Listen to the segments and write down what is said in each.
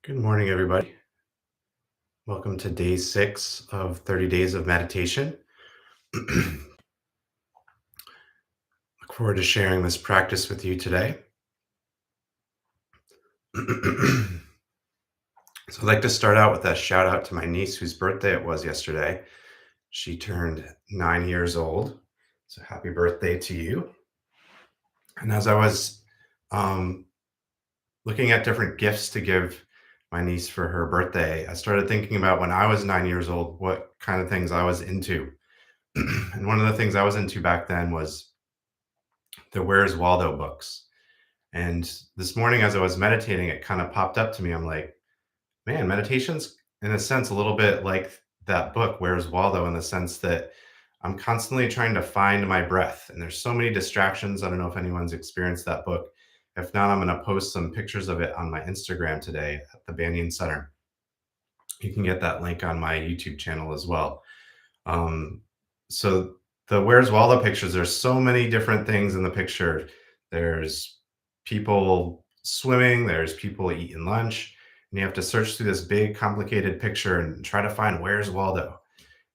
Good morning, everybody. Welcome to day 6 of 30 days of meditation. Look forward to sharing this practice with you today. So I'd like to start out with a shout out to my niece whose birthday it was yesterday. She turned 9 years old. So happy birthday to you. And as I was um, looking at different gifts to give my niece for her birthday, I started thinking about when I was 9 years old, what kind of things I was into. And one of the things I was into back then was the Where's Waldo books. And this morning, as I was meditating, it kind of popped up to me. I'm like, man, meditation's in a sense a little bit like that book, Where's Waldo, in the sense that I'm constantly trying to find my breath. And there's so many distractions. I don't know if anyone's experienced that book. If not, I'm going to post some pictures of it on my Instagram today at the Banyan Center. You can get that link on my YouTube channel as well. Um, so the Where's Waldo pictures, there's so many different things in the picture. There's people swimming, there's people eating lunch, and you have to search through this big, complicated picture and try to find where's Waldo.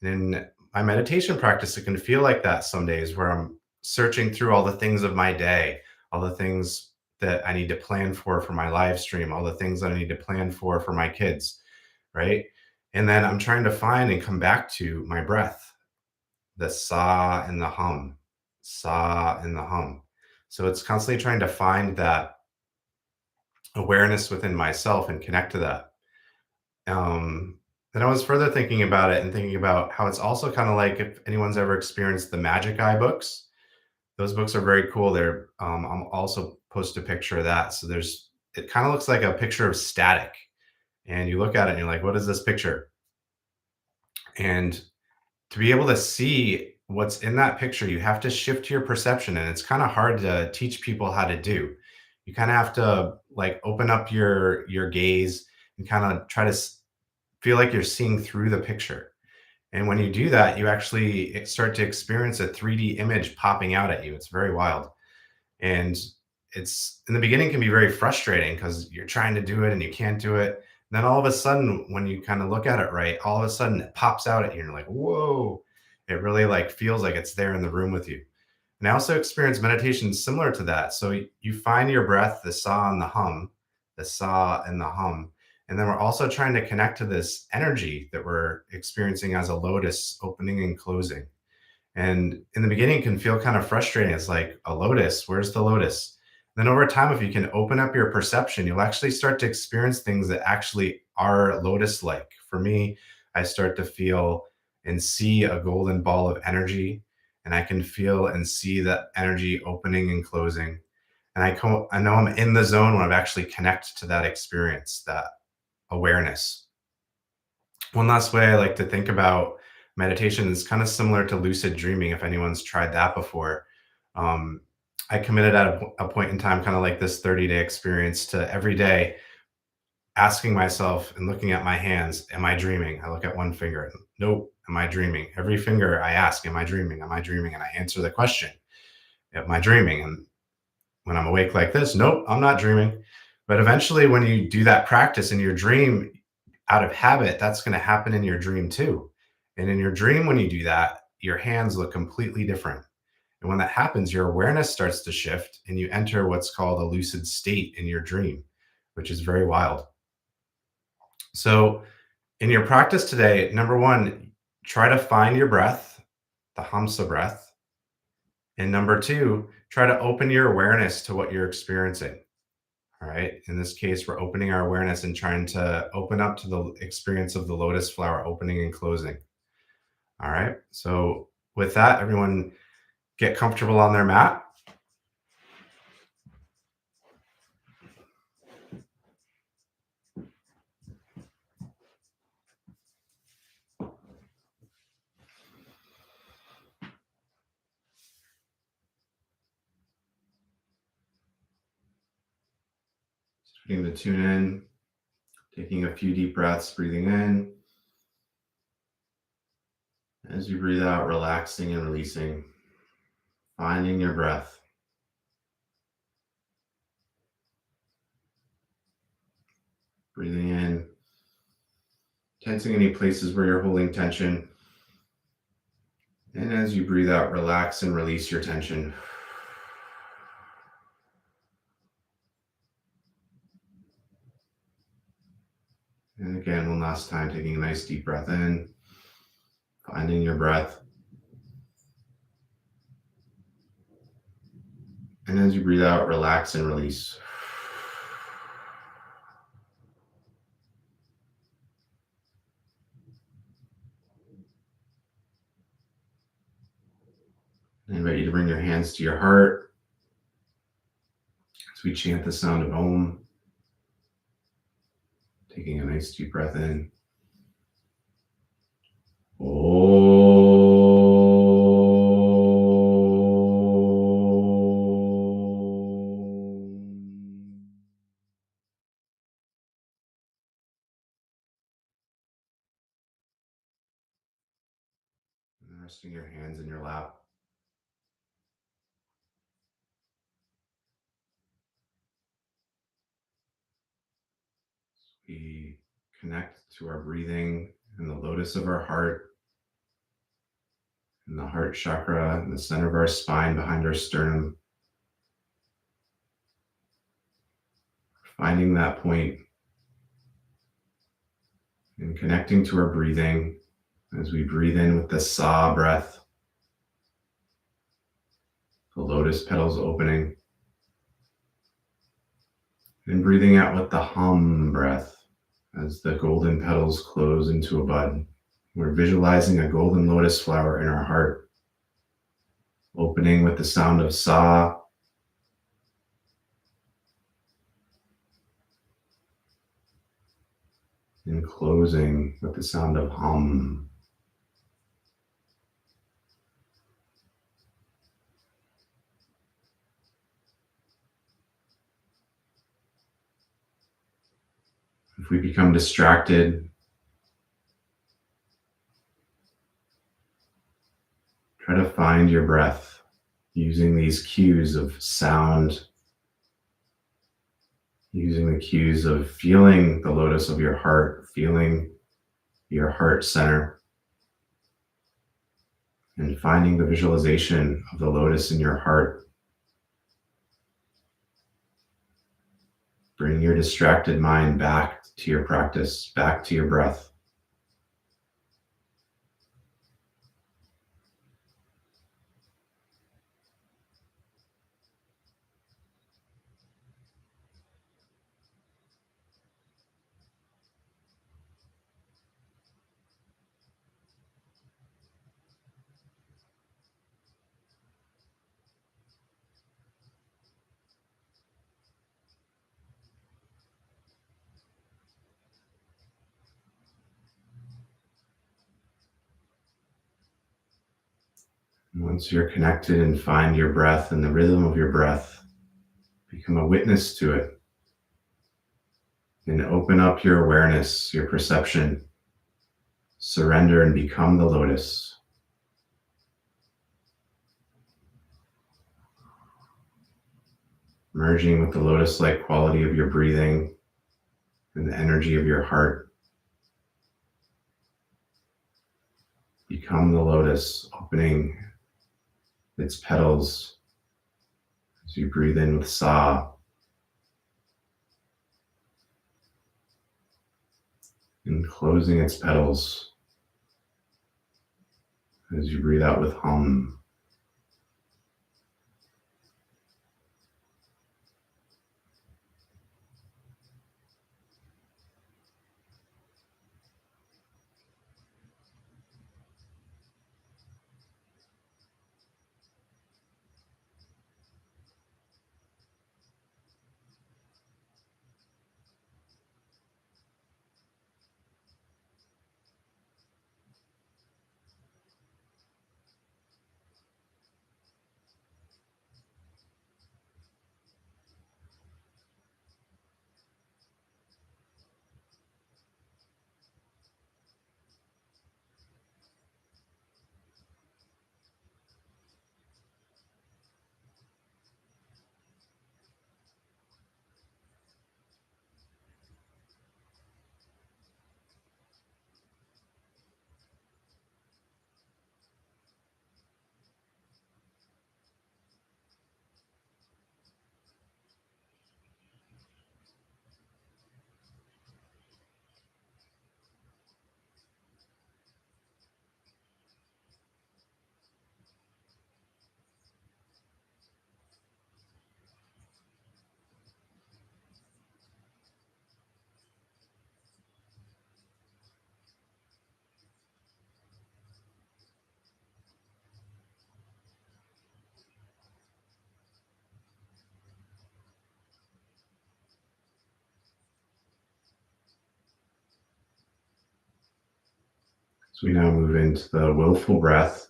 And in my meditation practice, it can feel like that some days where I'm searching through all the things of my day, all the things that I need to plan for my live stream, all the things that I need to plan for my kids, right? And then I'm trying to find and come back to my breath, the sa and the hum, sa and the hum. So it's constantly trying to find that awareness within myself and connect to that. Then I was further thinking about it and thinking about how it's also kind of like if anyone's ever experienced the Magic Eye books. Those books are very cool. I'm also post a picture of that. So it kind of looks like a picture of static, and you look at it and you're like, what is this picture? And to be able to see what's in that picture, you have to shift your perception, and it's kind of hard to teach people how to do. You kind of have to like open up your gaze and kind of try to feel like you're seeing through the picture. And when you do that, you actually start to experience a 3D image popping out at you. It's very wild. And it's in the beginning can be very frustrating because you're trying to do it and you can't do it. Then all of a sudden, when you kind of look at it right, all of a sudden it pops out at you and you're like, whoa, it really like feels like it's there in the room with you. And I also experience meditation similar to that. So you find your breath, the sa and the hum, the sa and the hum. And then we're also trying to connect to this energy that we're experiencing as a lotus opening and closing. And in the beginning, it can feel kind of frustrating. It's like a lotus, where's the lotus? Then over time, if you can open up your perception, you'll actually start to experience things that actually are lotus like. For me, I start to feel and see a golden ball of energy, and I can feel and see that energy opening and closing. And I know I'm in the zone when I've actually connected to that experience, that awareness. One last way I like to think about meditation is kind of similar to lucid dreaming, if anyone's tried that before. Um, I committed at a point in time, kind of like this 30-day experience, to every day asking myself and looking at my hands, am I dreaming? I look at one finger, nope, am I dreaming? Every finger I ask, am I dreaming? Am I dreaming? And I answer the question, am I dreaming? And when I'm awake like this, nope, I'm not dreaming. But eventually, when you do that practice in your dream, out of habit, that's going to happen in your dream too. And in your dream, when you do that, your hands look completely different. And when that happens, your awareness starts to shift and you enter what's called a lucid state in your dream, which is very wild. So, in your practice today, number one, try to find your breath, the Hamsa breath. And number two, try to open your awareness to what you're experiencing. All right. In this case, we're opening our awareness and trying to open up to the experience of the lotus flower opening and closing. All right. So, with that, everyone get comfortable on their mat. Starting to tune in, taking a few deep breaths, breathing in. As you breathe out, relaxing and releasing, finding your breath. Breathing in tensing any places where you're holding tension. And as you breathe out, relax and release your tension. And again, one last time, taking a nice deep breath in, finding your breath. And as you breathe out, relax and release. I invite you to bring your hands to your heart as we chant the sound of Om, taking a nice deep breath in. Resting your hands in your lap. We connect to our breathing in the lotus of our heart, in the heart chakra, in the center of our spine, behind our sternum. Finding that point and connecting to our breathing as we breathe in with the Sa breath, the lotus petals opening, and breathing out with the Hum breath as the golden petals close into a bud. We're visualizing a golden lotus flower in our heart, opening with the sound of Sa, and closing with the sound of Hum. If we become distracted, try to find your breath using these cues of sound, using the cues of feeling the lotus of your heart, feeling your heart center, and finding the visualization of the lotus in your heart. Bring your distracted mind back to your practice, back to your breath. And once you're connected and find your breath and the rhythm of your breath, become a witness to it. And open up your awareness, your perception. Surrender and become the lotus. Merging with the lotus-like quality of your breathing and the energy of your heart. Become the lotus, opening its petals as you breathe in with Sa, and closing its petals as you breathe out with Hum. So we now move into the willful breath.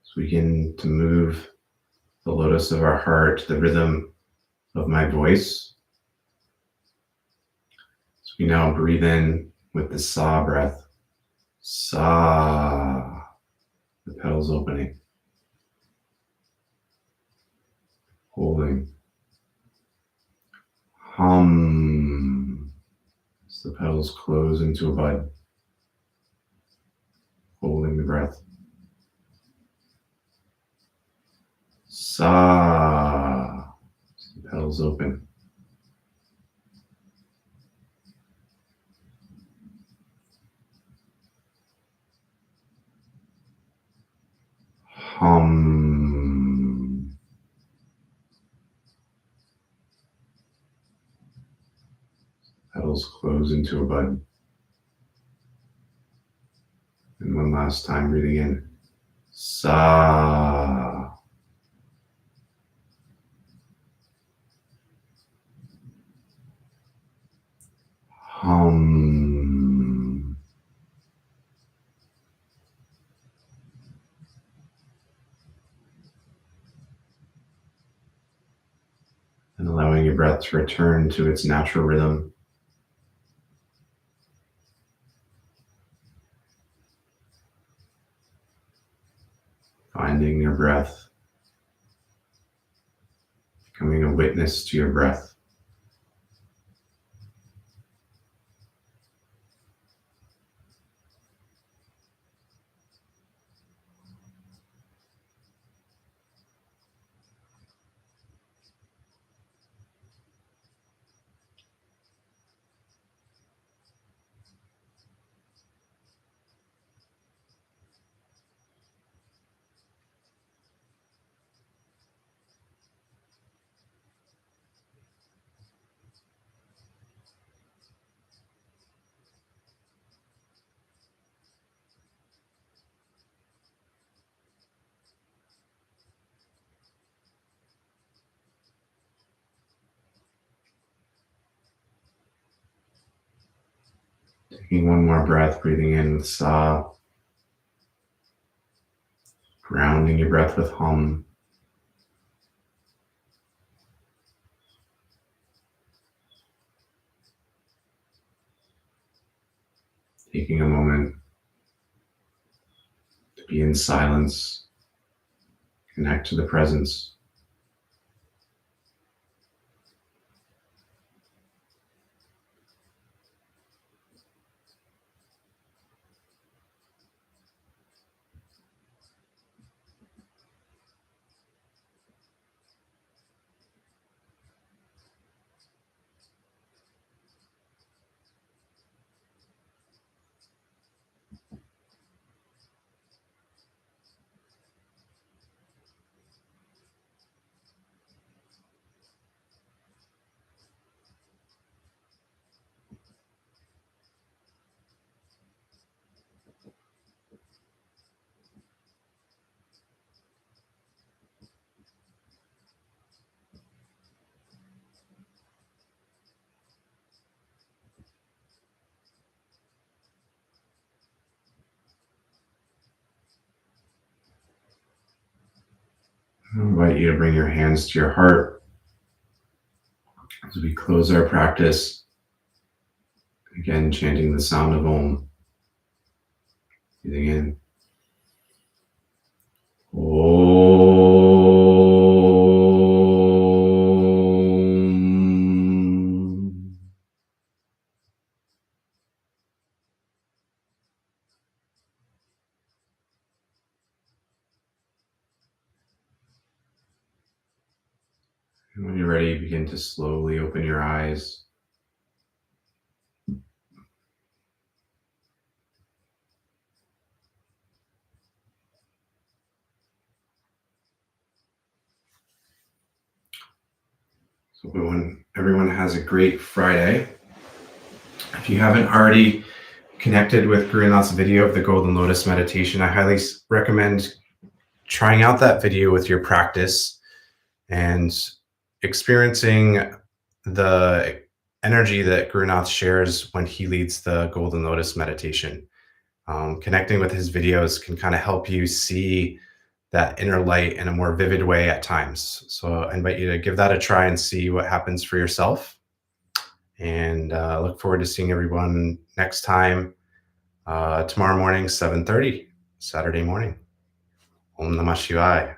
So we begin to move the lotus of our heart to the rhythm of my voice. So we now breathe in with the sa breath. Sa, the petals opening. Holding. Hum, as the petals close into a bud. Holding the breath. Sa, as the petals open. Hum. Petals close into a bud. And one last time, breathing in. Sa. Hum. And allowing your breath to return to its natural rhythm. Finding your breath. Becoming a witness to your breath. Taking one more breath, breathing in with sa. Grounding your breath with hum. Taking a moment to be in silence. Connect to the presence. I invite you to bring your hands to your heart as we close our practice. Again, chanting the sound of Om. Breathing in. Om. And when you're ready, begin to slowly open your eyes. So everyone has a great Friday. If you haven't already connected with Gurunath's video of the Golden Lotus Meditation, I highly recommend trying out that video with your practice and experiencing the energy that Gurunath shares when he leads the Golden Lotus Meditation. Connecting with his videos can kind of help you see that inner light in a more vivid way at times. So I invite you to give that a try and see what happens for yourself. And look forward to seeing everyone next time, tomorrow morning, 7:30, Saturday morning. Om Namah Shivaya.